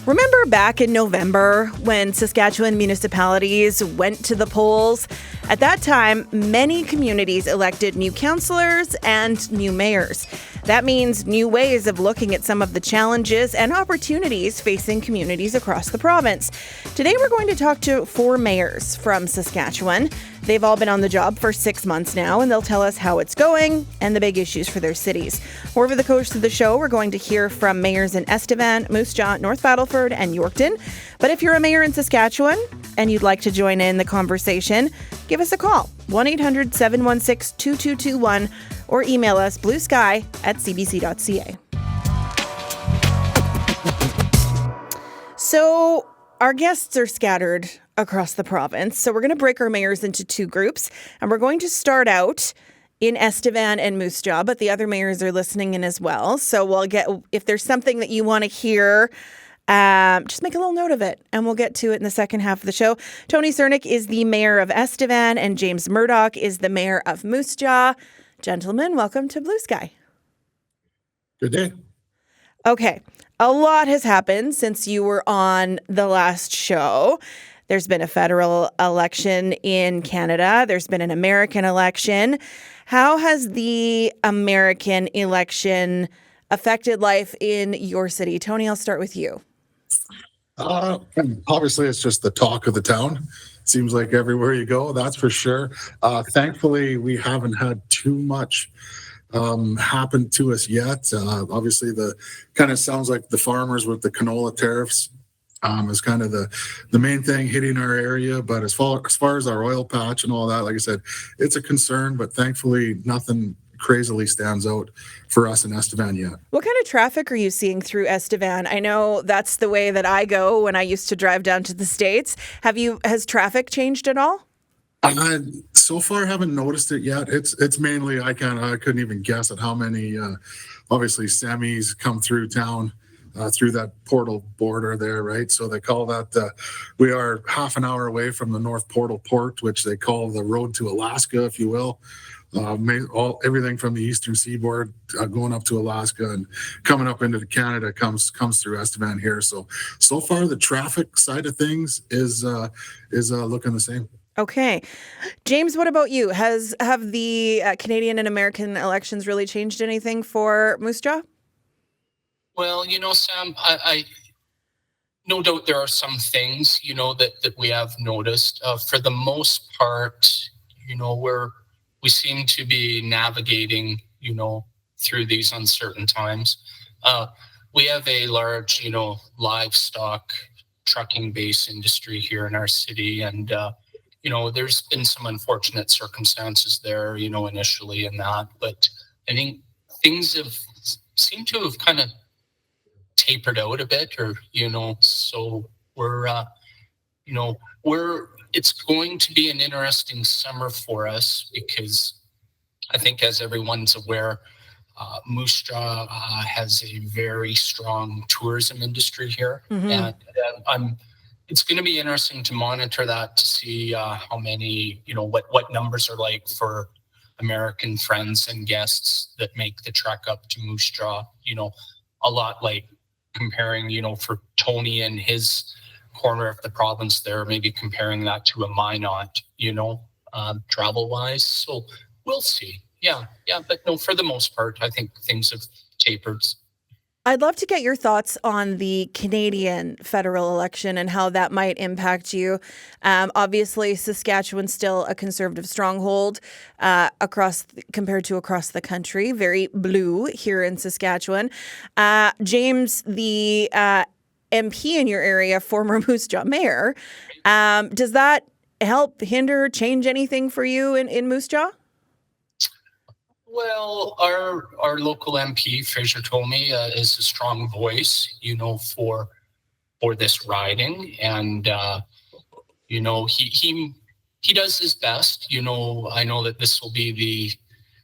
Remember back in November when Saskatchewan municipalities went to the polls? At that time, many communities elected new councillors and new mayors. That means new ways of looking at some of the challenges and opportunities facing communities across the province. Today, we're going to talk to 4 mayors from Saskatchewan. They've all been on the job for 6 months now, and they'll tell us how it's going and the big issues for their cities. Over the course of the show, we're going to hear from mayors in Estevan, Moose Jaw, North Battleford, and Yorkton. But if you're a mayor in Saskatchewan and you'd like to join in the conversation, give us a call, 1-800-716-2221, or email us bluesky@cbc.ca. So our guests are scattered across the province, so we're going to break our mayors into 2 groups, and we're going to start out in Estevan and Moose Jaw, but the other mayors are listening in as well. So we'll get, if there's something that you want to hear, just make a little note of it, and we'll get to it in the second half of the show. Tony Cernick is the mayor of Estevan, and James Murdoch is the mayor of Moose Jaw. Gentlemen, welcome to Blue Sky. Good day. Okay, a lot has happened since you were on the last show. There's been a federal election in Canada. There's been an American election. How has the American election affected life in your city? Tony, I'll start with you. Obviously, it's just the talk of the town. Seems like everywhere you go, that's for sure. Thankfully, we haven't had too much happen to us yet. Obviously, the kind of sounds like the farmers with the canola tariffs is kind of the main thing hitting our area. But as far as our oil patch and all that, like I said, it's a concern, but thankfully nothing crazily stands out for us in Estevan yet. What kind of traffic are you seeing through Estevan? I know that's the way that I go when I used to drive down to the States. Has traffic changed at all? So far, haven't noticed it yet. It's mainly I couldn't even guess at how many obviously semis come through town through that portal border there, right? So they call that we are half an hour away from the North Portal Port, which they call the road to Alaska, if you will. Everything from the eastern seaboard going up to Alaska and coming up into Canada comes through Estevan here. So far the traffic side of things is looking the same. Okay. James, what about you? Have the Canadian and American elections really changed anything for Moose Jaw? Well, Sam, I no doubt there are some things, that we have noticed. For the most part, we seem to be navigating, through these uncertain times. We have a large, livestock trucking base industry here in our city, and there's been some unfortunate circumstances there, initially in that, but I think things seem to have kind of tapered out a bit, or, so it's going to be an interesting summer for us because I think, as everyone's aware, Moose Jaw has a very strong tourism industry here, and it's going to be interesting to monitor that to see how many, what numbers are like for American friends and guests that make the trek up to Moose Jaw. A lot like comparing, for Tony and his corner of the province there, maybe comparing that to a Minot, travel wise. So we'll see. Yeah. But no, for the most part, I think things have tapered. I'd love to get your thoughts on the Canadian federal election and how that might impact you. Obviously, Saskatchewan's still a conservative stronghold compared to across the country. Very blue here in Saskatchewan. James, the MP in your area, former Moose Jaw mayor, does that help, hinder, change anything for you in Moose Jaw? Well, our local MP, Fraser Tomey, is a strong voice, for this riding, and he does his best. I know that this will be the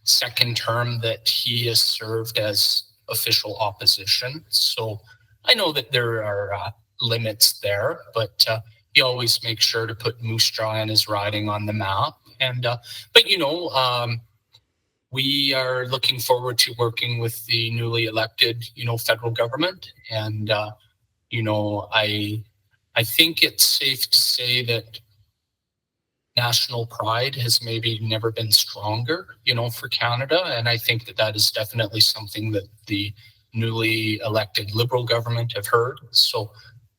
second term that he has served as official opposition, so I know that there are limits there, but he always makes sure to put Moose Jaw and his riding on the map, and we are looking forward to working with the newly elected, federal government, and I think it's safe to say that national pride has maybe never been stronger, for Canada. And I think that is definitely something that the newly elected Liberal government have heard. So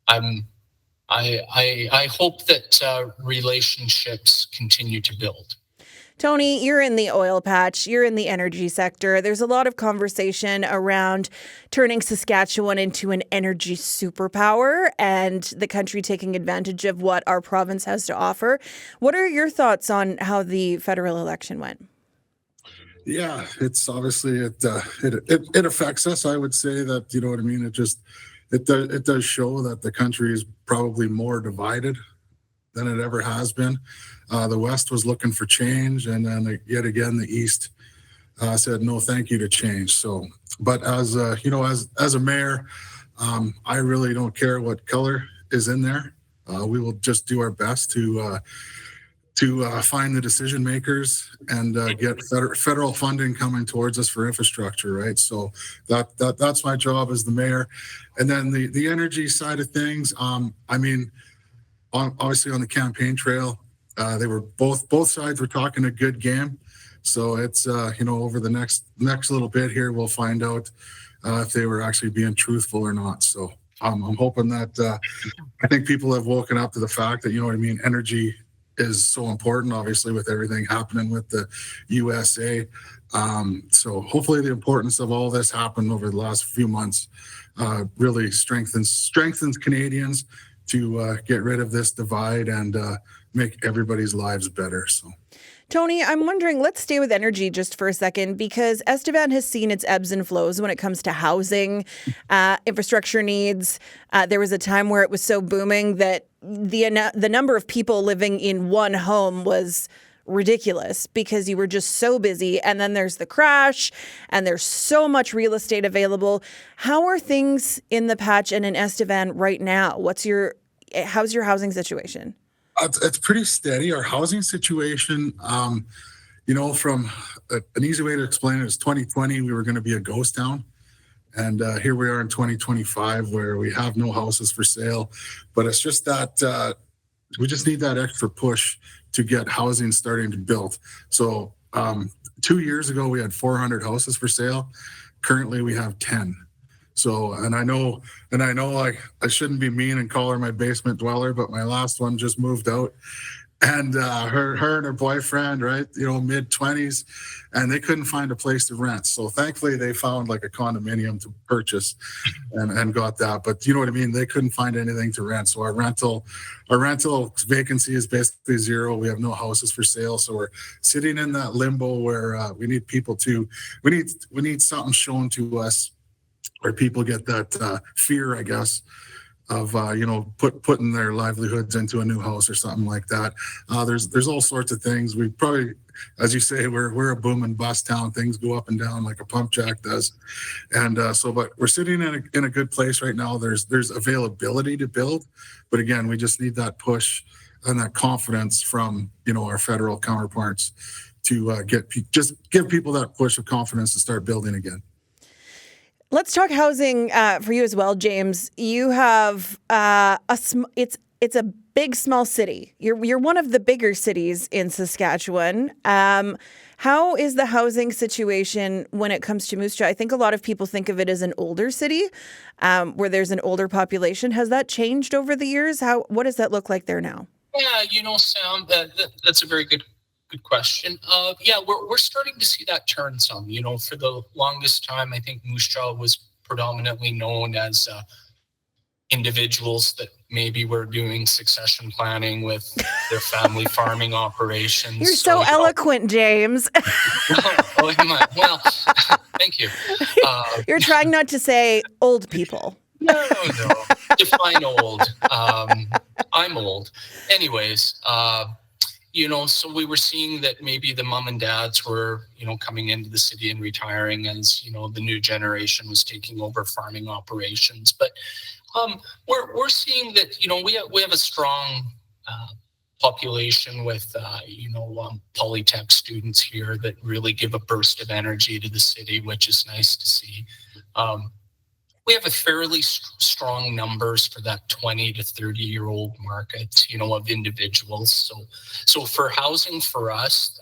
I hope that relationships continue to build. Tony, you're in the oil patch, you're in the energy sector. There's a lot of conversation around turning Saskatchewan into an energy superpower and the country taking advantage of what our province has to offer. What are your thoughts on how the federal election went? Yeah, it's obviously it affects us. I would say that, you know what I mean. It does show that the country is probably more divided than it ever has been. The West was looking for change, and then yet again the East said no, thank you to change. So, but as as a mayor, I really don't care what color is in there. We will just do our best to find the decision makers and get federal funding coming towards us for infrastructure, right? So that's my job as the mayor. And then the energy side of things, obviously on the campaign trail, they were both sides were talking a good game. So it's over the next little bit here, we'll find out if they were actually being truthful or not. So I'm hoping that I think people have woken up to the fact that, energy is so important, obviously, with everything happening with the USA. So hopefully the importance of all this happened over the last few months really strengthens Canadians to get rid of this divide and make everybody's lives better. So, Tony, I'm wondering, let's stay with energy just for a second, because Estevan has seen its ebbs and flows when it comes to housing, infrastructure needs. There was a time where it was so booming that the number of people living in one home was ridiculous because you were just so busy. And then there's the crash and there's so much real estate available. How are things in the patch and in Estevan right now? How's your housing situation? It's pretty steady. Our housing situation, from an easy way to explain it is 2020, we were going to be a ghost town. And here we are in 2025 where we have no houses for sale. But it's just that we just need that extra push to get housing starting to build. So 2 years ago, we had 400 houses for sale. Currently, we have 10. So, and I know I shouldn't be mean and call her my basement dweller, but my last one just moved out, and her and her boyfriend, right, mid-20s, and they couldn't find a place to rent. So thankfully they found like a condominium to purchase and got that. But you know what I mean? They couldn't find anything to rent. So our rental vacancy is basically zero. We have no houses for sale. So we're sitting in that limbo where we need we need something shown to us where people get that fear, I guess, of putting their livelihoods into a new house or something like that. There's all sorts of things. We probably, as you say, we're a boom and bust town. Things go up and down like a pump jack does, and but we're sitting in a good place right now. There's availability to build, but again, we just need that push and that confidence from our federal counterparts to give people that push of confidence to start building again. Let's talk housing for you as well, James. You have it's a big small city. You're one of the bigger cities in Saskatchewan. How is the housing situation when it comes to Moose Jaw? I think a lot of people think of it as an older city where there's an older population. Has that changed over the years? What does that look like there now? Yeah, Sam, that's a very good question. We're starting to see that turn some. For the longest time, I think Moose Jaw was predominantly known as individuals that maybe were doing succession planning with their family farming operations. You're so eloquent, James. Oh, am I? Well, thank you. You're trying not to say old people. No. Define old. I'm old. Anyways, so we were seeing that maybe the mom and dads were, coming into the city and retiring as, the new generation was taking over farming operations. But we're seeing that, we have a strong population with, Polytech students here that really give a burst of energy to the city, which is nice to see. we have a fairly strong numbers for that 20 to 30-year-old market, of individuals. So for housing for us,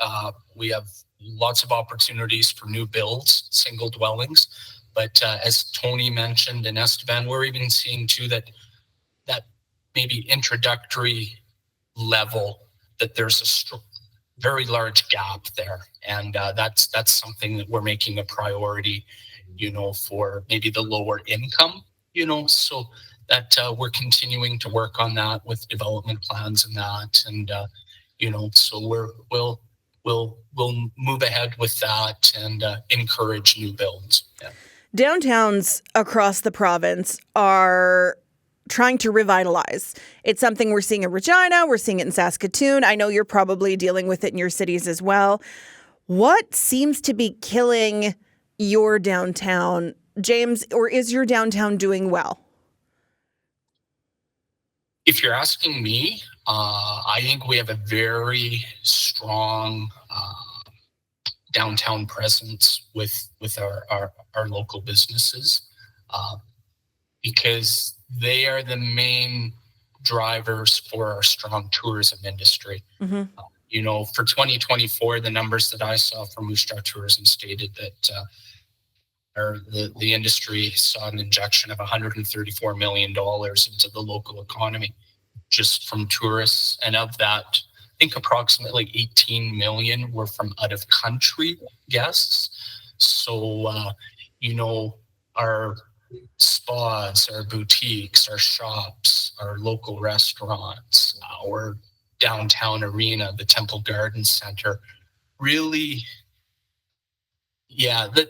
we have lots of opportunities for new builds, single dwellings. But as Tony mentioned and Estevan, we're even seeing too that maybe introductory level, that there's a very large gap there. And that's something that we're making a priority, for maybe the lower income, so that we're continuing to work on that with development plans and that. And, so we'll move ahead with that and encourage new builds. Yeah. Downtowns across the province are trying to revitalize. It's something we're seeing in Regina. We're seeing it in Saskatoon. I know you're probably dealing with it in your cities as well. What seems to be killing your downtown, James, or is your downtown doing well? If you're asking me, I think we have a very strong downtown presence with our local businesses, because they are the main drivers for our strong tourism industry. Mm-hmm. For 2024, the numbers that I saw from Moose Jaw Tourism stated that the industry saw an injection of $134 million into the local economy just from tourists. And of that, I think approximately 18 million were from out of country guests. So, our spas, our boutiques, our shops, our local restaurants, our downtown arena, the Temple Garden Center, really,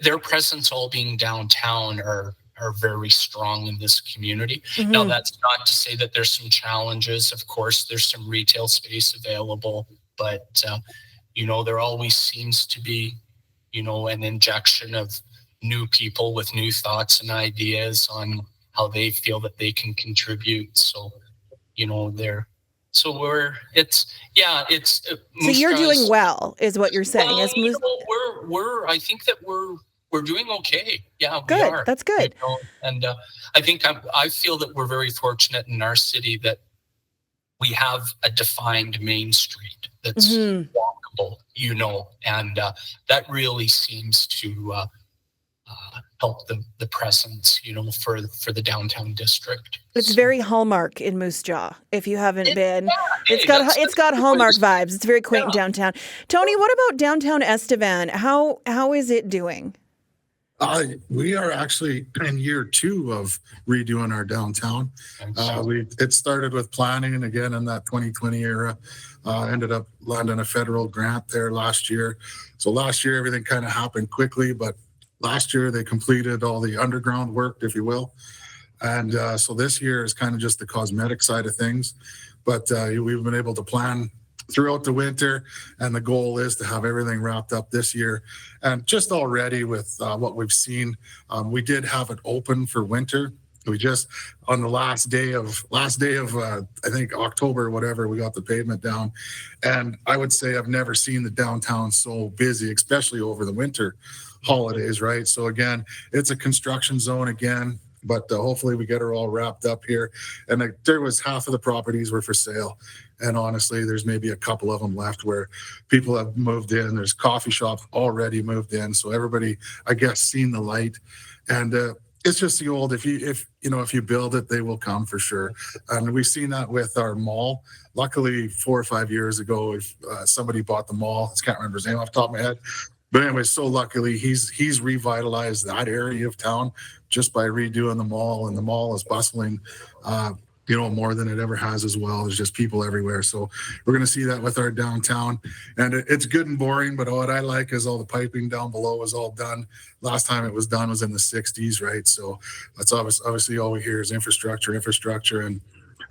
their presence all being downtown are very strong in this community. Mm-hmm. Now, that's not to say that there's some challenges. Of course, there's some retail space available, but, there always seems to be, an injection of new people with new thoughts and ideas on how they feel that they can contribute. So, so you're doing well, is what you're saying. I think that we're doing okay. Yeah, good. We are. That's good. And I think I feel that we're very fortunate in our city that we have a defined main street that's walkable, and that really seems to help the presence, for the downtown district. It's very Hallmark in Moose Jaw. If you haven't been, it's got Hallmark vibes. It's very quaint downtown. Tony, what about downtown Estevan? How is it doing? We are actually in year 2 of redoing our downtown. It started with planning, and again in that 2020 era, ended up landing a federal grant there last year. So last year everything kind of happened quickly, but last year they completed all the underground work, if you will. And so this year is kind of just the cosmetic side of things. But we've been able to plan throughout the winter, and the goal is to have everything wrapped up this year. And just already with what we've seen, we did have it open for winter. We just, on the last day of I think October or whatever, we got the pavement down. And I would say I've never seen the downtown so busy, especially over the winter holidays, right? So again, it's a construction zone again, but hopefully we get her all wrapped up here. And there was half of the properties were for sale. And honestly, there's maybe a couple of them left where people have moved in. There's coffee shops already moved in. So everybody, I guess, seen the light. And it's just the old, if you build it, they will come for sure. And we've seen that with our mall. Luckily, 4 or 5 years ago, if somebody bought the mall, I can't remember his name off the top of my head. But anyway, so luckily he's revitalized that area of town just by redoing the mall, and the mall is bustling, more than it ever has as well. There's just people everywhere. So we're going to see that with our downtown, and it's good and boring. But what I like is all the piping down below is all done. Last time it was done was in the 60s, right? So that's obviously all we hear is infrastructure. And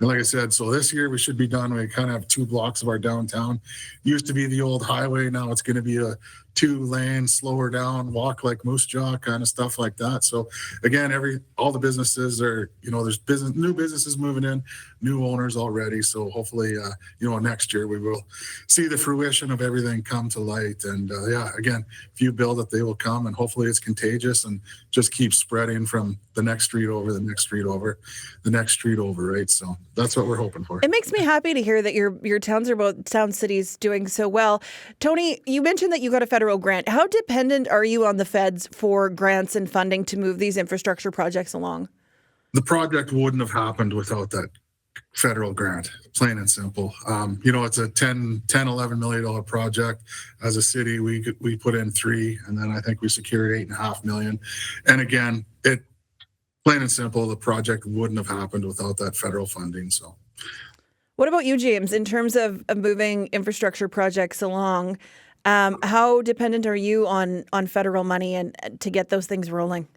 like I said, so this year we should be done. We kind of have 2 blocks of our downtown. Used to be the old highway. Now it's going to be a 2 lanes, slower down, walk like Moose Jaw, kind of stuff like that. So again, all the businesses are, there's new businesses moving in, new owners already. So hopefully, next year we will see the fruition of everything come to light. And again, if you build it, they will come, and hopefully it's contagious and just keep spreading from the next street over, the next street over, the next street over, right? So that's what we're hoping for. It makes me happy to hear that your towns are both town cities doing so well. Tony, you mentioned that you got a federal grant. How dependent are you on the feds for grants and funding to move these infrastructure projects along? The project wouldn't have happened without that federal grant, plain and simple. It's a $11 million project. As a city, we put in 3, and then I think we secured $8.5 million. And again, plain and simple, the project wouldn't have happened without that federal funding. So, what about you, James, in terms of moving infrastructure projects along? How dependent are you on federal money and to get those things rolling?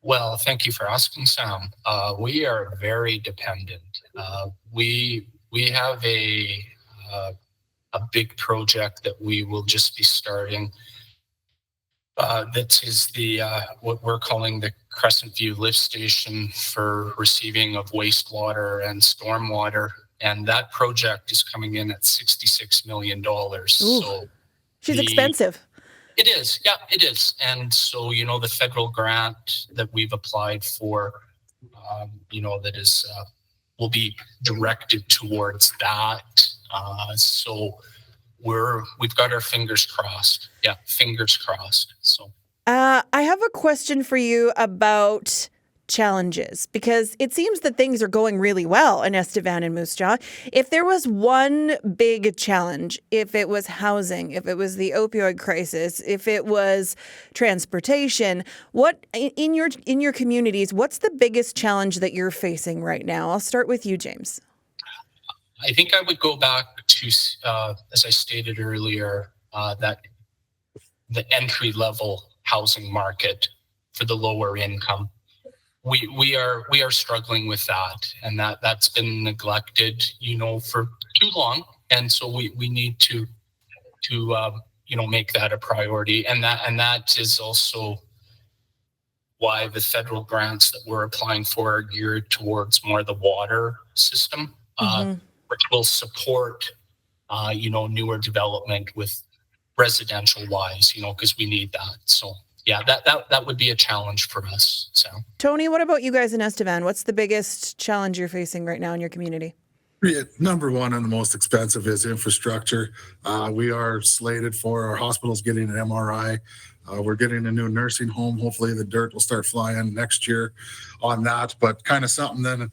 Well, thank you for asking, Sam. We are very dependent. We have a big project that we will just be starting. That is what we're calling the Crescent View lift station for receiving of wastewater and stormwater. And that project is coming in at $66 million. Ooh, so she's expensive. It is. Yeah, it is. And so, the federal grant that we've applied for, that is, will be directed towards that. So we've got our fingers crossed. Yeah, fingers crossed. So I have a question for you about challenges, because it seems that things are going really well in Estevan and Moose Jaw. If there was one big challenge, if it was housing, if it was the opioid crisis, if it was transportation, what in your communities, what's the biggest challenge that you're facing right now? I'll start with you, James. I think I would go back to, as I stated earlier, that the entry-level housing market for the lower income. We are struggling with that, and that's been neglected, for too long. And so we need to make that a priority, and that is also why the federal grants that we're applying for are geared towards more the water system, which will support newer development with residential wise, because we need that. So yeah, that would be a challenge for us. So, Tony, what about you guys in Estevan? What's the biggest challenge you're facing right now in your community? Yeah, number one and the most expensive is infrastructure. We are slated for our hospitals getting an MRI. We're getting a new nursing home. Hopefully the dirt will start flying next year on that, but kind of something then.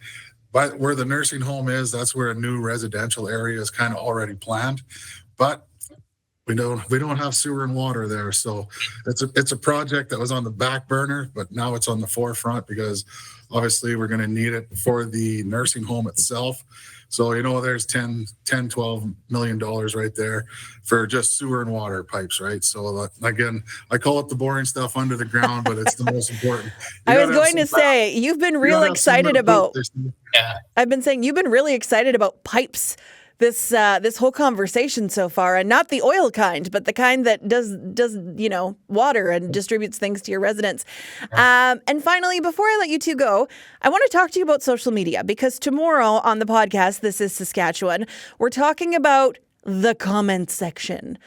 But where the nursing home is, that's where a new residential area is kind of already planned. But we don't have sewer and water there, so it's a project that was on the back burner, but now it's on the forefront because obviously we're going to need it for the nursing home itself. So there's $12 million right there for just sewer and water pipes, right? So again, I call it the boring stuff under the ground, but it's the most important. I was going to say you've been real excited about. I've been saying you've been really excited about pipes this whole conversation so far, and not the oil kind, but the kind that does water and distributes things to your residents. And finally, before I let you two go, I want to talk to you about social media, because tomorrow on the podcast, This is Saskatchewan, we're talking about the comment section.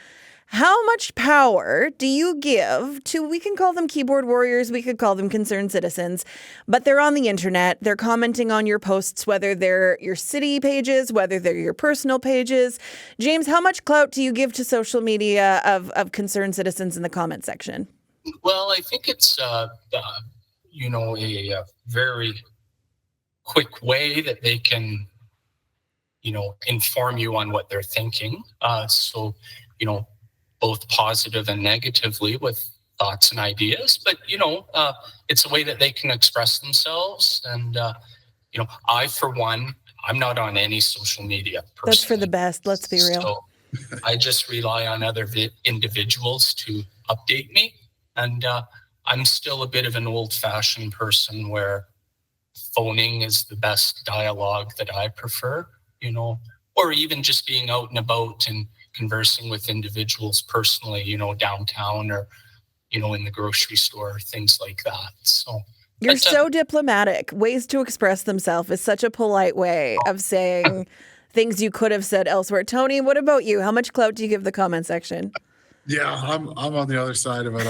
How much power do you give to, we can call them keyboard warriors, we could call them concerned citizens, but they're on the internet, they're commenting on your posts, whether they're your city pages, whether they're your personal pages. James, how much clout do you give to social media of concerned citizens in the comment section? Well, I think it's, a very quick way that they can, inform you on what they're thinking. Both positive and negatively with thoughts and ideas, but it's a way that they can express themselves. And I, for one, I'm not on any social media personally. That's for the best. Let's be real. So I just rely on other individuals to update me. And I'm still a bit of an old-fashioned person where phoning is the best dialogue that I prefer, or even just being out and about and conversing with individuals personally, downtown or, in the grocery store, things like that. So you're so diplomatic. Ways to express themselves is such a polite way of saying things you could have said elsewhere. Tony, what about you? How much clout do you give the comment section? Yeah, I'm on the other side of it.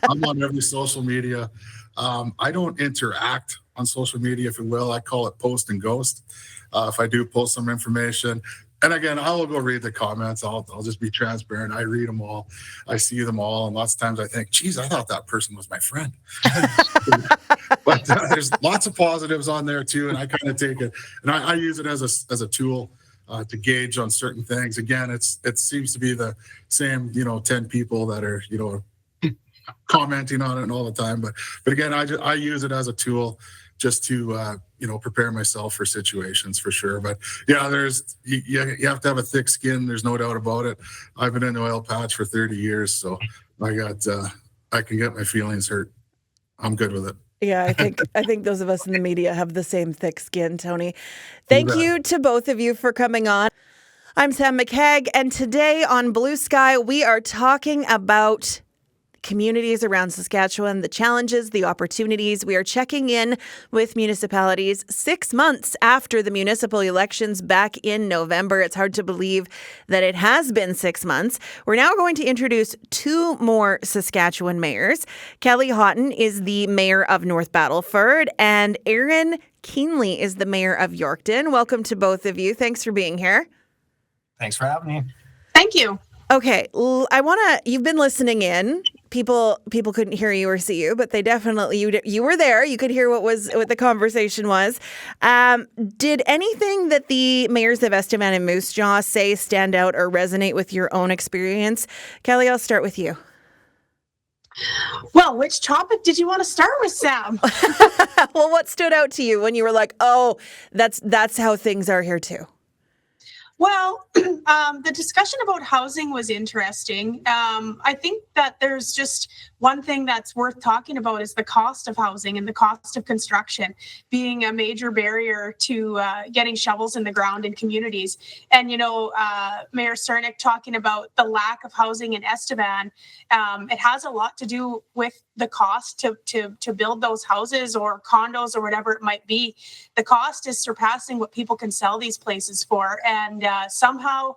I'm on every social media. I don't interact on social media, if you will. I call it post and ghost. If I do post some information, and again, I will go read the comments. I'll just be transparent. I read them all. I see them all. And lots of times I think, geez, I thought that person was my friend. But there's lots of positives on there too. And I kind of take it and I use it as a tool to gauge on certain things. Again, it seems to be the same, 10 people that are, commenting on it all the time. But again, I use it as a tool just to, prepare myself for situations for sure. But yeah, you have to have a thick skin. There's no doubt about it. I've been in the oil patch for 30 years. So I can get my feelings hurt. I'm good with it. Yeah, I think those of us in the media have the same thick skin, Tony. Thank you to both of you for coming on. I'm Sam McKegg, and today on Blue Sky, we are talking about communities around Saskatchewan, the challenges, the opportunities. We are checking in with municipalities 6 months after the municipal elections back in November. It's hard to believe that it has been 6 months. We're now going to introduce 2 more Saskatchewan mayors. Kelly Houghton is the mayor of North Battleford, and Aaron Keenley is the mayor of Yorkton. Welcome to both of you. Thanks for being here. Thanks for having me. Thank you. Okay, you've been listening in. People couldn't hear you or see you, but they definitely, you were there. You could hear what the conversation was. Did anything that the mayors of Estevan and Moose Jaw say stand out or resonate with your own experience? Kelly, I'll start with you. Well, which topic did you want to start with, Sam? Well, what stood out to you when you were like, oh, that's how things are here too? Well, the discussion about housing was interesting. I think that there's just one thing that's worth talking about is the cost of housing and the cost of construction being a major barrier to getting shovels in the ground in communities. And, Mayor Cernick talking about the lack of housing in Estevan, it has a lot to do with the cost to build those houses or condos or whatever it might be. The cost is surpassing what people can sell these places for. And somehow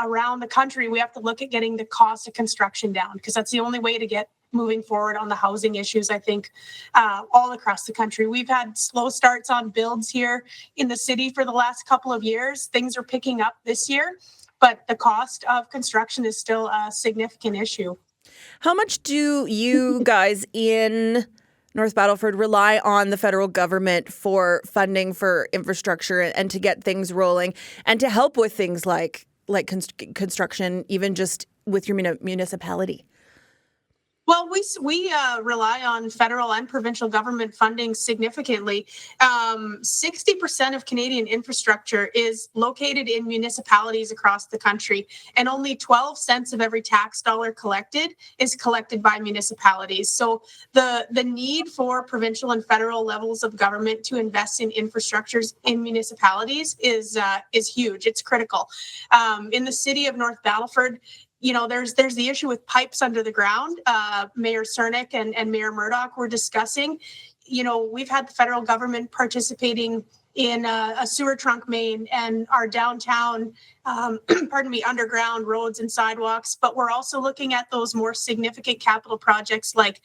around the country, we have to look at getting the cost of construction down because that's the only way to get moving forward on the housing issues, I think, all across the country. We've had slow starts on builds here in the city for the last couple of years. Things are picking up this year, but the cost of construction is still a significant issue. How much do you guys in North Battleford rely on the federal government for funding for infrastructure and to get things rolling and to help with things like construction, even just with your municipality? Well, we rely on federal and provincial government funding significantly. 60% of Canadian infrastructure is located in municipalities across the country, and only 12 cents of every tax dollar collected is collected by municipalities. So the need for provincial and federal levels of government to invest in infrastructures in municipalities is huge. It's critical. In the city of North Battleford, there's the issue with pipes under the ground. Mayor Cernick and Mayor Murdoch were discussing. We've had the federal government participating in a sewer trunk main and our downtown, underground roads and sidewalks. But we're also looking at those more significant capital projects like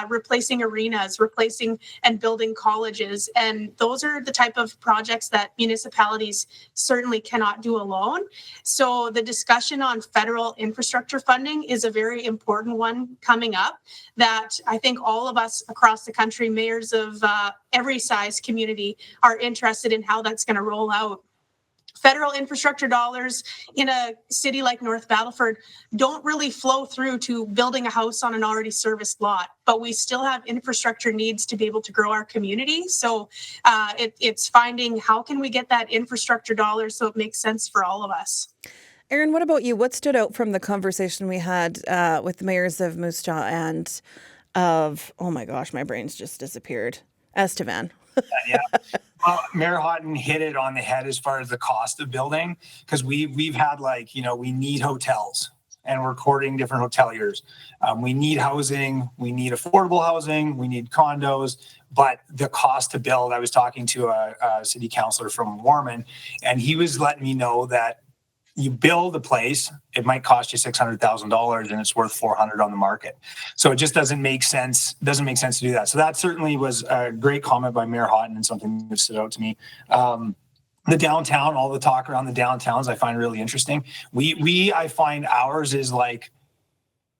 replacing arenas, replacing and building colleges. And those are the type of projects that municipalities certainly cannot do alone. So the discussion on federal infrastructure funding is a very important one coming up that I think all of us across the country, mayors of every size community, are interested in how that's going to roll out. Federal infrastructure dollars in a city like North Battleford don't really flow through to building a house on an already serviced lot, but we still have infrastructure needs to be able to grow our community. So it's finding how can we get that infrastructure dollars so it makes sense for all of us. Aaron, what about you? What stood out from the conversation we had with the mayors of Moose Jaw and of, oh my gosh, my brain's just disappeared, Estevan? Yeah. Mayor Houghton hit it on the head as far as the cost of building, because we've had we need hotels, and we're courting different hoteliers. We need housing, we need affordable housing, we need condos, but the cost to build, I was talking to a city councillor from Warman, and he was letting me know that you build a place, it might cost you $600,000 and it's worth 400 on the market. So it just doesn't make sense. Doesn't make sense to do that. So that certainly was a great comment by Mayor Houghton and something that stood out to me. The downtown, all the talk around the downtowns, I find really interesting. I find ours is like,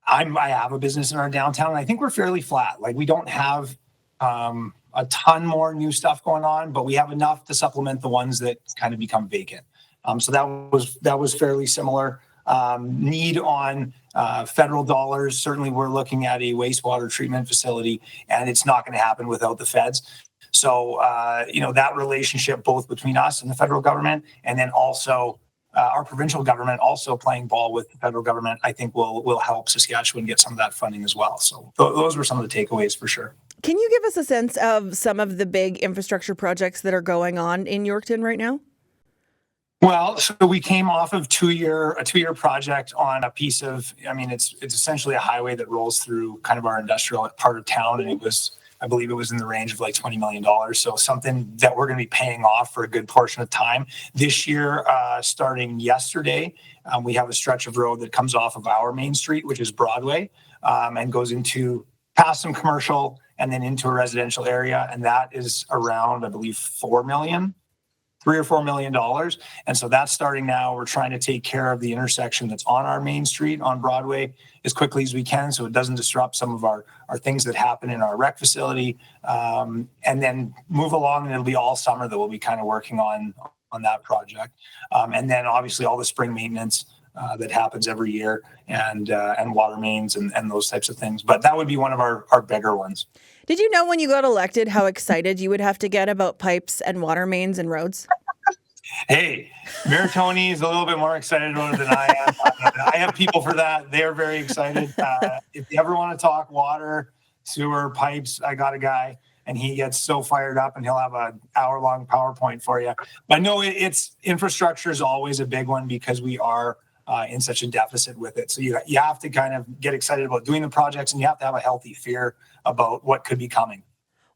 I have a business in our downtown, and I think we're fairly flat. Like, we don't have a ton more new stuff going on, but we have enough to supplement the ones that kind of become vacant. So that was fairly similar. Need on federal dollars. Certainly, we're looking at a wastewater treatment facility, and it's not going to happen without the feds. So, that relationship both between us and the federal government, and then also our provincial government also playing ball with the federal government, I think will help Saskatchewan get some of that funding as well. So those were some of the takeaways for sure. Can you give us a sense of some of the big infrastructure projects that are going on in Yorkton right now? Well, so we came off of a two-year project on a piece of, it's essentially a highway that rolls through kind of our industrial part of town, and I believe it was in the range of like $20 million. So something that we're going to be paying off for a good portion of time. This year, starting yesterday, we have a stretch of road that comes off of our main street, which is Broadway, and goes past some commercial and then into a residential area. And that is around, I believe, $3 or $4 million. And so that's starting now. We're trying to take care of the intersection that's on our main street on Broadway as quickly as we can, so it doesn't disrupt some of our things that happen in our rec facility, and then move along, and it'll be all summer that we'll be kind of working on that project. And then obviously all the spring maintenance that happens every year, and water mains and those types of things. But that would be one of our bigger ones. Did you know when you got elected how excited you would have to get about pipes and water mains and roads? Hey, Mayor Tony is a little bit more excited about it than I am. I have people for that. They're very excited. If you ever want to talk water, sewer, pipes, I got a guy, and he gets so fired up, and he'll have an hour-long PowerPoint for you. But no, it's infrastructure is always a big one because we are in such a deficit with it. So you have to kind of get excited about doing the projects, and you have to have a healthy fear about what could be coming.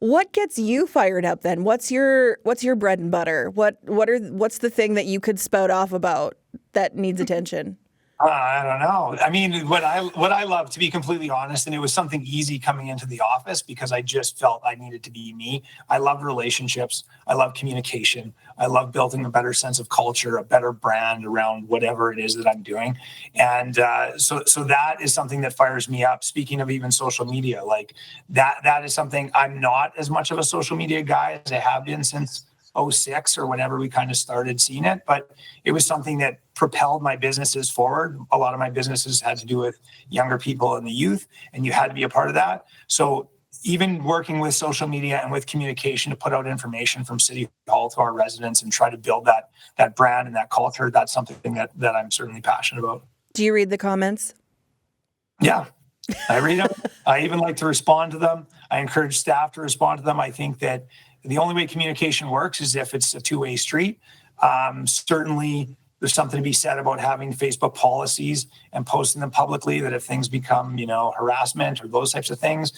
What gets you fired up then? What's your bread and butter? What's the thing that you could spout off about that needs attention? I don't know. I mean, what I love, to be completely honest, and it was something easy coming into the office because I just felt I needed to be me. I love relationships. I love communication. I love building a better sense of culture, a better brand around whatever it is that I'm doing. And so that is something that fires me up. Speaking of even social media, like that is something. I'm not as much of a social media guy as I have been since 2006 or whenever we kind of started seeing it, but it was something that propelled my businesses forward. A lot of my businesses had to do with younger people and the youth, and you had to be a part of that. So even working with social media and with communication to put out information from City Hall to our residents and try to build that brand and that culture, that's something that I'm certainly passionate about. Do you read the comments? Yeah, I read them. I even like to respond to them. I encourage staff to respond to them. I think that the only way communication works is if it's a two-way street. Certainly, there's something to be said about having Facebook policies and posting them publicly, that if things become, harassment or those types of things,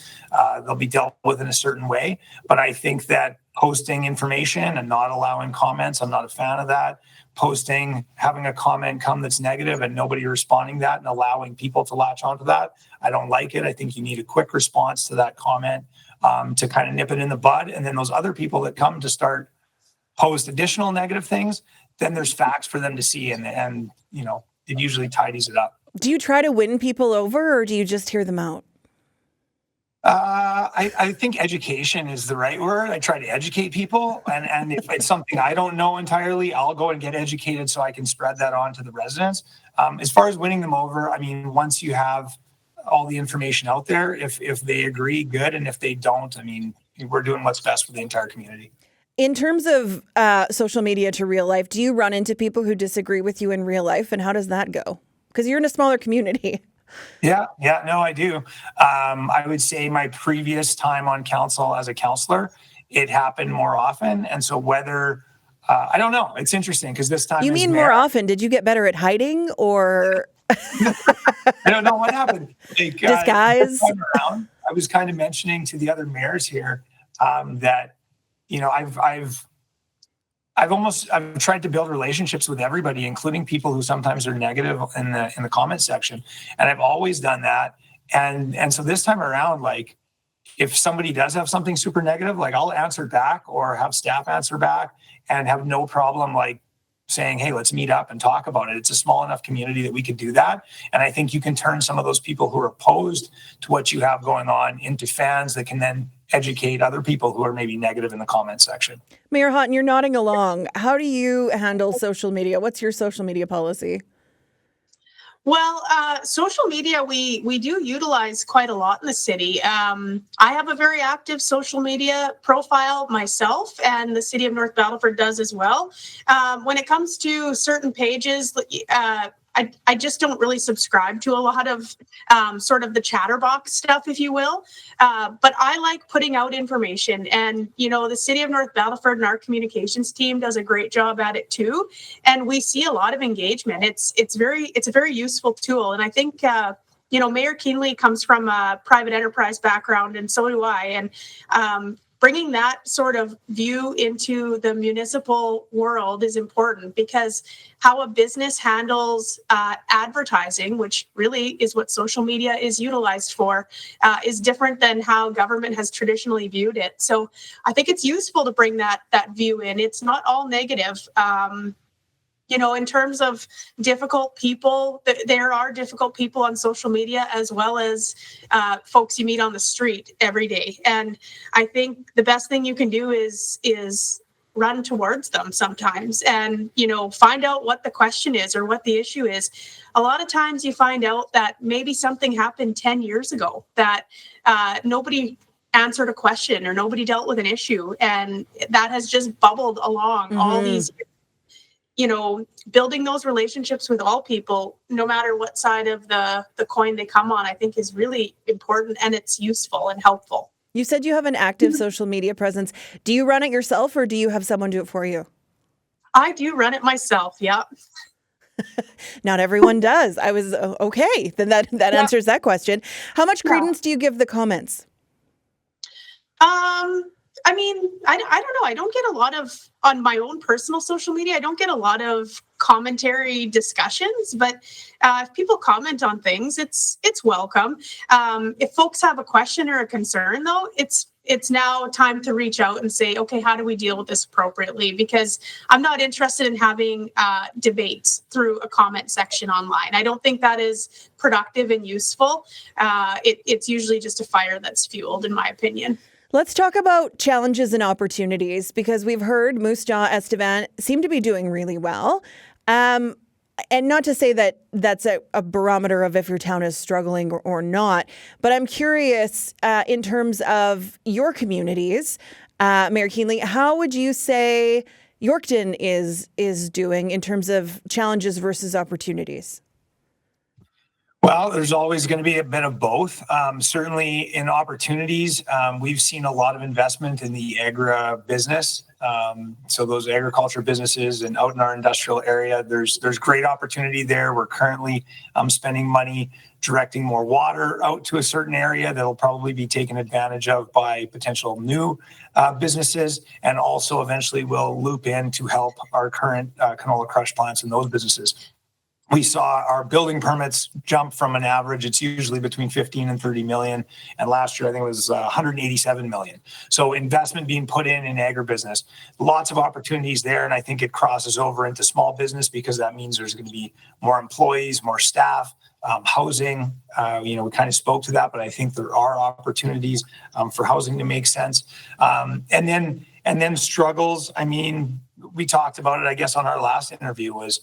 they'll be dealt with in a certain way. But I think that posting information and not allowing comments, I'm not a fan of that. Having a comment come that's negative and nobody responding to that and allowing people to latch onto that, I don't like it. I think you need a quick response to that comment to kind of nip it in the bud. And then those other people that come to start post additional negative things, then there's facts for them to see, and it usually tidies it up. Do you try to win people over, or do you just hear them out? I think education is the right word. I try to educate people, and if it's something I don't know entirely, I'll go and get educated so I can spread that on to the residents. As far as winning them over, I mean, once you have all the information out there, if they agree, good, and if they don't, I mean, we're doing what's best for the entire community. In terms of social media to real life, do you run into people who disagree with you in real life, and how does that go? Because you're in a smaller community. Yeah, no, I do. I would say my previous time on council as a councillor, it happened more often. And so whether, I don't know, it's interesting because this time. You mean more often? Did you get better at hiding or? I don't know what happened. Like, Disguise? This time around, I was kind of mentioning to the other mayors here that, you know, I've tried to build relationships with everybody, including people who sometimes are negative in the comment section. And I've always done that. And so this time around, like, if somebody does have something super negative, like, I'll answer back or have staff answer back and have no problem, like, saying, hey, let's meet up and talk about it. It's a small enough community that we could do that. And I think you can turn some of those people who are opposed to what you have going on into fans that can then educate other people who are maybe negative in the comment section. Mayor Houghton, you're nodding along. How do you handle social media? What's your social media policy? Well, social media, we do utilize quite a lot in the city. I have a very active social media profile myself, and the city of North Battleford does as well. When it comes to certain pages, I just don't really subscribe to a lot of sort of the chatterbox stuff, if you will. But I like putting out information, and the city of North Battleford and our communications team does a great job at it too. And we see a lot of engagement. It's a very useful tool, and I think Mayor Keenley comes from a private enterprise background, and so do I. And bringing that sort of view into the municipal world is important, because how a business handles advertising, which really is what social media is utilized for, is different than how government has traditionally viewed it. So I think it's useful to bring that view in. It's not all negative. In terms of difficult people, there are difficult people on social media, as well as folks you meet on the street every day. And I think the best thing you can do is run towards them sometimes and, find out what the question is or what the issue is. A lot of times you find out that maybe something happened 10 years ago that nobody answered a question or nobody dealt with an issue. And that has just bubbled along all these years. Building those relationships with all people, no matter what side of the coin they come on, I think is really important, and it's useful and helpful. You said you have an active social media presence. Do you run it yourself, or do you have someone do it for you? I do run it myself, yeah. Not everyone does. I was okay. Then that answers that question. How much credence do you give the comments? I don't know. I don't get a lot of, on my own personal social media, I don't get a lot of commentary discussions, but if people comment on things, it's welcome. If folks have a question or a concern, though, it's now time to reach out and say, okay, how do we deal with this appropriately? Because I'm not interested in having debates through a comment section online. I don't think that is productive and useful. It's usually just a fire that's fueled, in my opinion. Let's talk about challenges and opportunities, because we've heard Moose Jaw, Estevan seem to be doing really well. And not to say that that's a barometer of if your town is struggling or not, but I'm curious in terms of your communities, Mayor Keenley, how would you say Yorkton is doing in terms of challenges versus opportunities? Well, there's always going to be a bit of both. Certainly in opportunities, we've seen a lot of investment in the agri business. So those agriculture businesses and out in our industrial area, there's great opportunity there. We're currently spending money directing more water out to a certain area that'll probably be taken advantage of by potential new businesses, and also eventually will loop in to help our current canola crush plants and those businesses. We saw our building permits jump from an average, it's usually between 15 and 30 million. And last year, I think it was 187 million. So investment being put in agribusiness, lots of opportunities there. And I think it crosses over into small business, because that means there's going to be more employees, more staff, housing. We kind of spoke to that, but I think there are opportunities for housing to make sense. And then struggles. I mean, we talked about it, I guess, on our last interview, was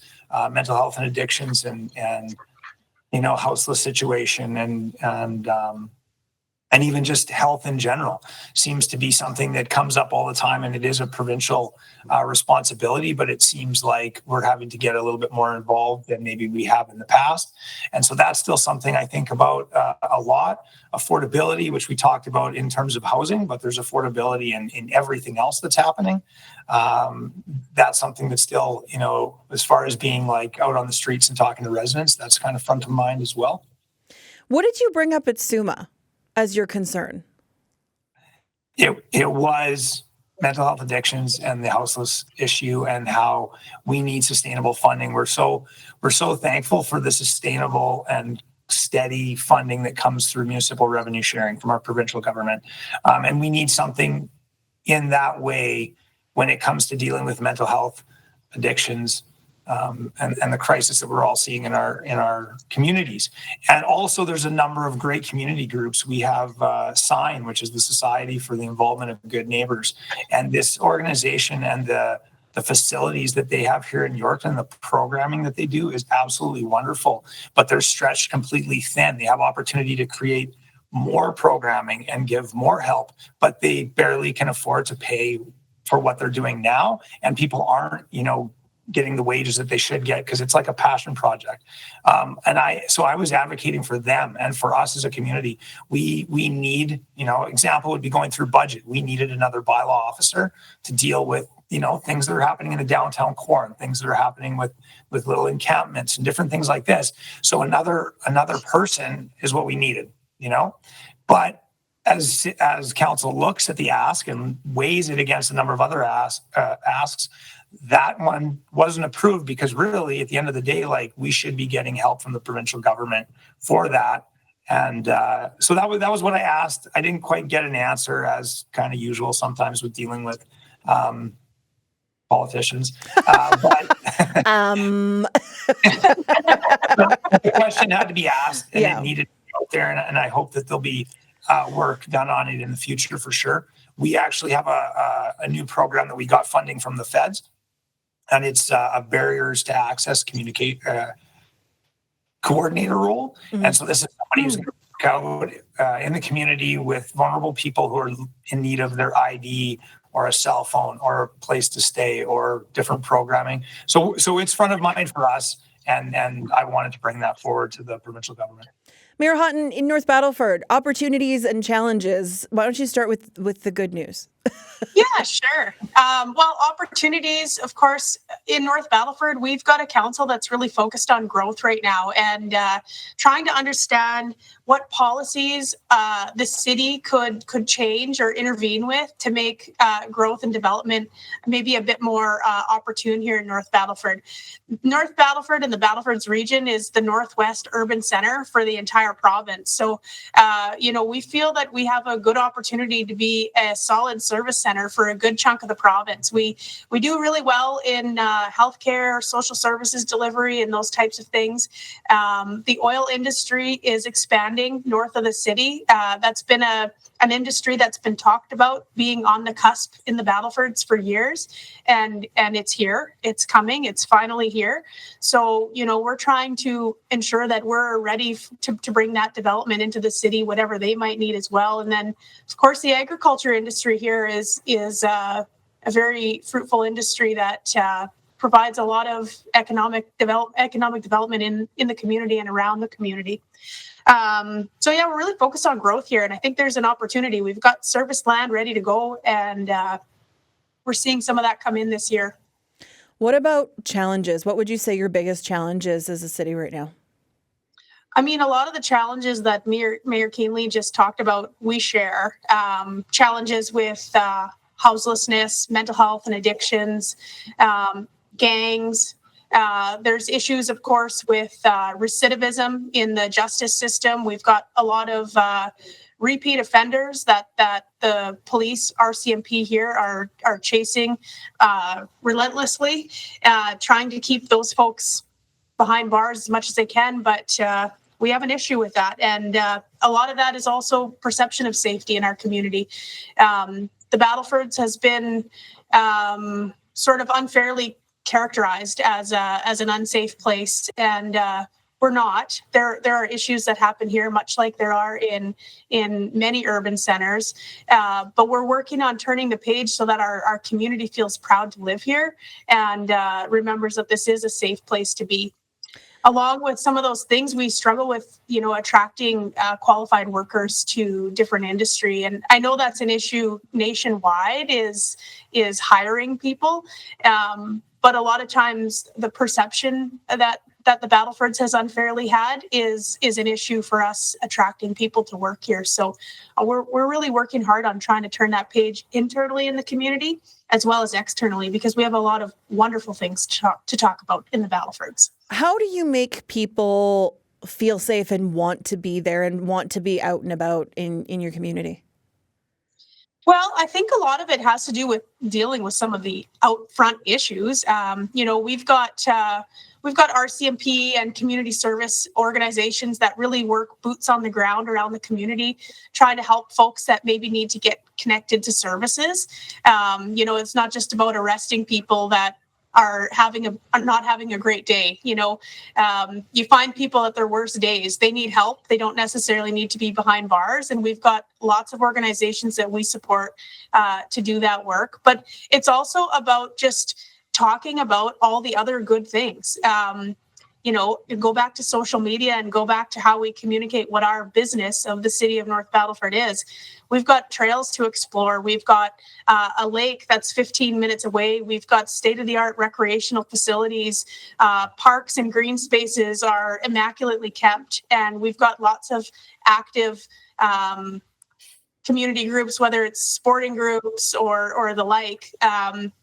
mental health and addictions and houseless situation and and even just health in general seems to be something that comes up all the time, and it is a provincial responsibility, but it seems like we're having to get a little bit more involved than maybe we have in the past. And so that's still something I think about a lot. Affordability, which we talked about in terms of housing, but there's affordability in everything else that's happening. That's something that's still, as far as being like out on the streets and talking to residents, that's kind of front of mind as well. What did you bring up at SUMA as your concern? It was mental health addictions and the houseless issue, and how we need sustainable funding. We're so thankful for the sustainable and steady funding that comes through municipal revenue sharing from our provincial government, and we need something in that way when it comes to dealing with mental health addictions. And the crisis that we're all seeing in our communities. And also there's a number of great community groups. We have SIGN, which is the Society for the Involvement of Good Neighbors. And this organization and the facilities that they have here in Yorkton, the programming that they do is absolutely wonderful, but they're stretched completely thin. They have opportunity to create more programming and give more help, but they barely can afford to pay for what they're doing now. And people aren't, getting the wages that they should get, because it's like a passion project. So I was advocating for them and for us as a community. We need, example would be going through budget. We needed another bylaw officer to deal with, things that are happening in the downtown core, and things that are happening with little encampments and different things like this. So another person is what we needed, but as council looks at the ask and weighs it against a number of other asks, that one wasn't approved, because really at the end of the day, like, we should be getting help from the provincial government for that. And so that was what I asked. I didn't quite get an answer, as kind of usual sometimes with dealing with politicians. But the question had to be asked, and it needed to be out there. And I hope that there'll be work done on it in the future for sure. We actually have a new program that we got funding from the feds, and it's a barriers to access coordinator role. Mm-hmm. And so this is somebody who's going to work out in the community with vulnerable people who are in need of their ID or a cell phone or a place to stay or different programming. So it's front of mind for us, and I wanted to bring that forward to the provincial government. Mayor Houghton, in North Battleford, opportunities and challenges. Why don't you start with the good news? Yeah, sure. Well, opportunities, of course, in North Battleford, we've got a council that's really focused on growth right now, and trying to understand what policies the city could change or intervene with to make growth and development maybe a bit more opportune here in North Battleford. North Battleford and the Battlefords region is the northwest urban center for the entire province. So, we feel that we have a good opportunity to be a solid service center for a good chunk of the province. We do really well in healthcare, social services delivery, and those types of things. The oil industry is expanding north of the city. That's been an industry that's been talked about being on the cusp in the Battlefords for years, and it's here. It's coming. It's finally here. So, we're trying to ensure that we're ready to bring that development into the city, whatever they might need as well. And then, of course, the agriculture industry here is a very fruitful industry that provides a lot of economic development in the community and around the community. So yeah, we're really focused on growth here, and I think there's an opportunity. We've got service land ready to go, and we're seeing some of that come in this year. What about challenges? What would you say your biggest challenge is as a city right now? I mean, a lot of the challenges that Mayor Keenley just talked about, we share. Challenges with houselessness, mental health and addictions, gangs. There's issues, of course, with recidivism in the justice system. We've got a lot of repeat offenders that the police, RCMP here, are chasing relentlessly, trying to keep those folks behind bars as much as they can. But we have an issue with that. And a lot of that is also perception of safety in our community. The Battlefords has been sort of unfairly characterized as an unsafe place, and we're not. There are issues that happen here, much like there are in many urban centers. But we're working on turning the page so that our community feels proud to live here and remembers that this is a safe place to be. Along with some of those things, we struggle with, attracting qualified workers to different industry. And I know that's an issue nationwide is hiring people. But a lot of times the perception that the Battlefords has unfairly had is an issue for us attracting people to work here. So we're really working hard on trying to turn that page internally in the community as well as externally, because we have a lot of wonderful things to talk about in the Battlefords. How do you make people feel safe and want to be there and want to be out and about in your community? Well, I think a lot of it has to do with dealing with some of the out front issues. We've got RCMP and community service organizations that really work boots on the ground around the community, trying to help folks that maybe need to get connected to services. It's not just about arresting people that are not having a great day. You find people at their worst days. They need help. They don't necessarily need to be behind bars. And we've got lots of organizations that we support to do that work. But it's also about just talking about all the other good things. Go back to social media and go back to how we communicate what our business of the city of North Battleford is. We've got trails to explore. We've got a lake that's 15 minutes away. We've got state-of-the-art recreational facilities. Parks and green spaces are immaculately kept. And we've got lots of active community groups, whether it's sporting groups or the like.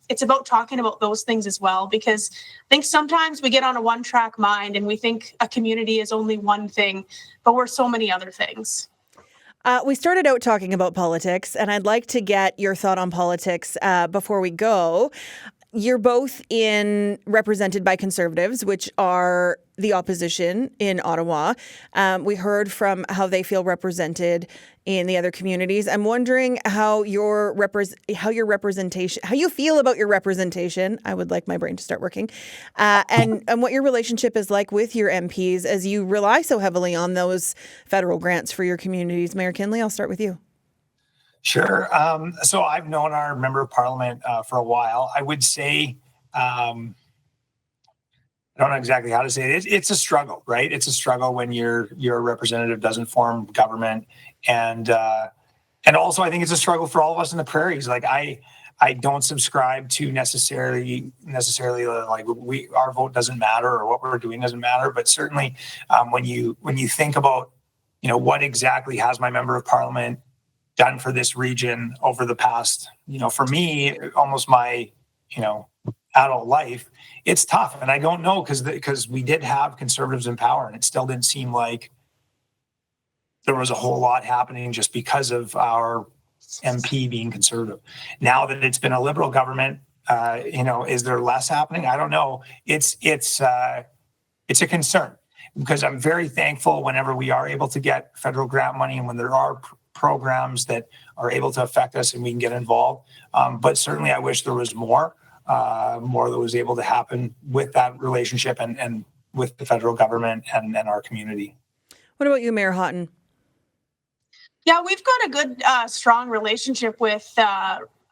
It's about talking about those things as well, because I think sometimes we get on a one-track mind and we think a community is only one thing, but we're so many other things. We started out talking about politics, and I'd like to get your thought on politics before we go. You're both represented by Conservatives, which are the opposition in Ottawa. We heard from how they feel represented in the other communities. I'm wondering how you feel about your representation. I would like my brain to start working, and what your relationship is like with your MPs as you rely so heavily on those federal grants for your communities. Mayor Kinley, I'll start with you. Sure. So I've known our member of parliament for a while. I would say, I don't know exactly how to say it. It's a struggle, right? It's a struggle when your representative doesn't form government, and also I think it's a struggle for all of us in the prairies. Like I don't subscribe to necessarily like our vote doesn't matter or what we're doing doesn't matter. But certainly when you think about what exactly has my member of parliament done for this region over the past, for me, almost my, adult life, it's tough. And I don't know, because we did have Conservatives in power and it still didn't seem like there was a whole lot happening just because of our MP being Conservative. Now that it's been a Liberal government, is there less happening? I don't know. It's a concern, because I'm very thankful whenever we are able to get federal grant money and when there are programs that are able to affect us and we can get involved. But certainly I wish there was more that was able to happen with that relationship and with the federal government and our community. What about you, Mayor Houghton? Yeah, we've got a good, strong relationship with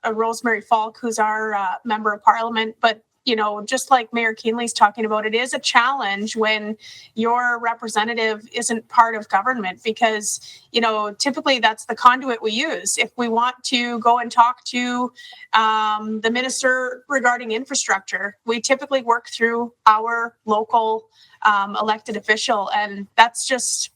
Rosemary Falk, who's our member of parliament. But just like Mayor Keenley's talking about, it is a challenge when your representative isn't part of government, because, typically that's the conduit we use. If we want to go and talk to the minister regarding infrastructure, we typically work through our local elected official, and that's just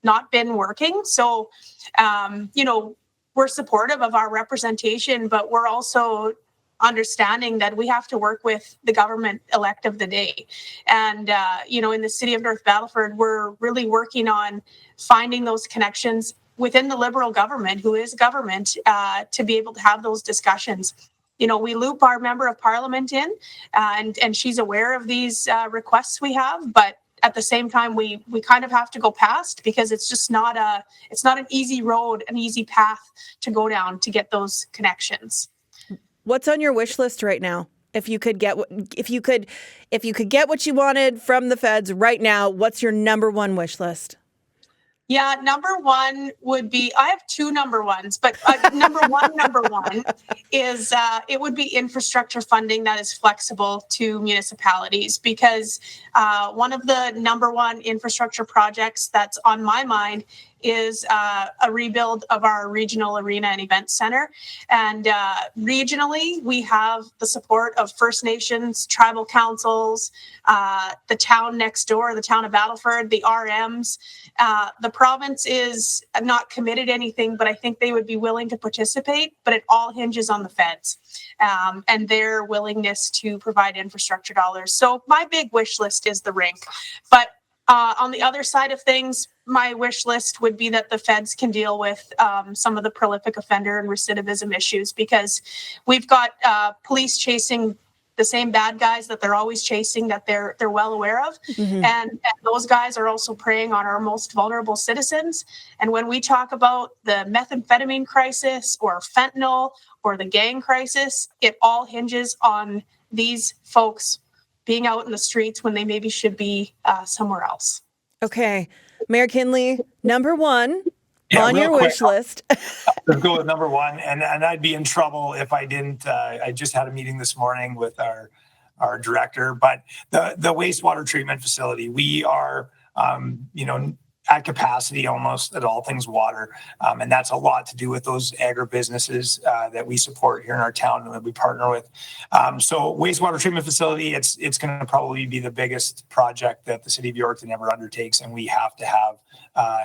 not been working. So, we're supportive of our representation, but we're also understanding that we have to work with the government elect of the day. And, in the city of North Battleford, we're really working on finding those connections within the Liberal government, who is government, to be able to have those discussions. We loop our member of parliament in, and she's aware of these requests we have, but at the same time, we kind of have to go past, because it's just not an easy road, an easy path to go down to get those connections. What's on your wish list right now? If you could get what you wanted from the feds right now, what's your number one wish list? Yeah, number one would be, I have two number ones, but number one is it would be infrastructure funding that is flexible to municipalities, because one of the number one infrastructure projects that's on my mind is a rebuild of our regional arena and event center. And regionally, we have the support of First Nations, tribal councils, the town next door, the town of Battleford, the RMs. The province is not committed anything, but I think they would be willing to participate, but it all hinges on the feds and their willingness to provide infrastructure dollars. So my big wish list is the rink. But on the other side of things, my wish list would be that the feds can deal with some of the prolific offender and recidivism issues, because we've got police chasing the same bad guys that they're always chasing, that they're well aware of. Mm-hmm. And those guys are also preying on our most vulnerable citizens. And when we talk about the methamphetamine crisis or fentanyl or the gang crisis, it all hinges on these folks being out in the streets when they maybe should be somewhere else. Okay. Mayor Kinley, number one on real your quick, wish list. Let's go with number one, and I'd be in trouble if I didn't. I just had a meeting this morning with our director, but the wastewater treatment facility, we are at capacity almost at all things water, and that's a lot to do with those agribusinesses that we support here in our town and that we partner with. So wastewater treatment facility, it's going to probably be the biggest project that the city of Yorkton ever undertakes, and we have to have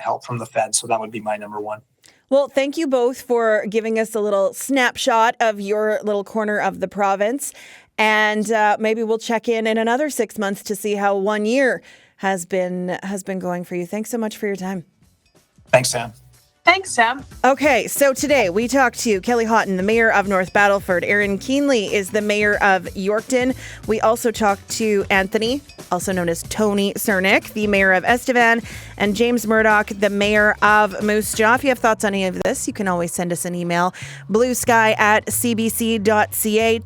help from the feds. So that would be my number one. Well, thank you both for giving us a little snapshot of your little corner of the province. And maybe we'll check in another 6 months to see how 1 year has been going for you. Thanks so much for your time. Thanks, Sam. Thanks, Sam. Okay, so today we talked to Kelly Houghton, the mayor of North Battleford. Aaron Keenley is the mayor of Yorkton. We also talked to Anthony, also known as Tony Cernick, the mayor of Estevan, and James Murdoch, the mayor of Moose Jaw. If you have thoughts on any of this, you can always send us an email, bluesky@cbc.ca.